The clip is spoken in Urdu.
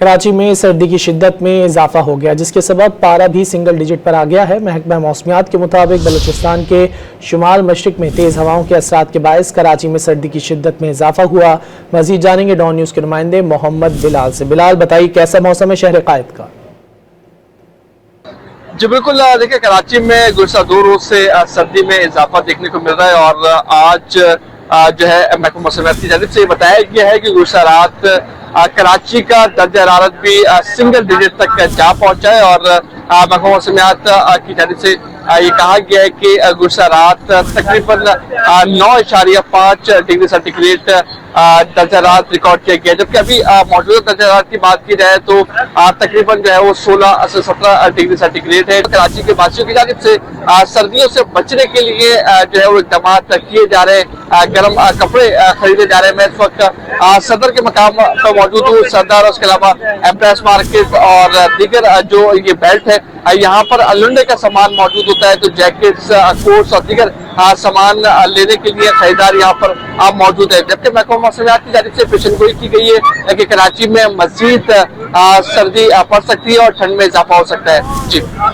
کراچی میں سردی کی شدت میں اضافہ ہو گیا جس کے سبب پارہ بھی سنگل ڈیجٹ پر آ گیا ہے۔ محکمہ موسمیات کے مطابق بلوچستان کے شمال مشرق میں تیز ہواؤں کے اثرات کے باعث کراچی میں سردی کی شدت میں اضافہ ہوا۔ مزید جانیں گے ڈان نیوز کے نمائندے محمد بلال سے۔ بلال بتائیے کیسا موسم ہے شہر قائد کا؟ جی بالکل، دیکھیں کراچی میں گزشتہ 2 روز سے سردی میں اضافہ دیکھنے کو مل رہا ہے اور آج جو ہے محکمہ موسمیات کی جانب سے یہ بتایا گیا ہے کہ گزشتہ رات کراچی کا درجہ حرارت بھی سنگل ڈیجٹ تک جا پہنچا ہے اور محکمہ موسمیات کی جانب سے یہ کہا گیا ہے کہ گزشتہ رات تقریباً 9.5 ڈگری سینٹی گریڈ درجہ حرارت ریکارڈ کیا گیا، جبکہ ابھی موجودہ درجہ حرارت کی بات کی جائے تو تقریباً جو ہے وہ 16 سے 17 ڈگری سینٹی گریڈ ہے۔ کراچی کے باشندوں کی جانب سے سردیوں سے بچنے کے لیے جو ہے وہ اقدامات کیے جا رہے ہیں، گرم کپڑے خریدے جا رہے ہیں۔ میں اس وقت صدر کے مقام پر موجود ہوں، صدر اور اس کے علاوہ ایمپریس مارکیٹ اور دیگر جو یہ بیلٹ ہے یہاں پر لنڈے کا سامان موجود ہوتا ہے، تو جیکٹس، کوٹس اور دیگر سامان لینے کے لیے خریدار یہاں پر موجود ہے۔ جبکہ محکمہ موسمیات کی جانب سے پیشن گوئی کی گئی ہے کہ کراچی میں مزید سردی پڑ سکتی ہے اور ٹھنڈ میں اضافہ ہو سکتا ہے۔ جی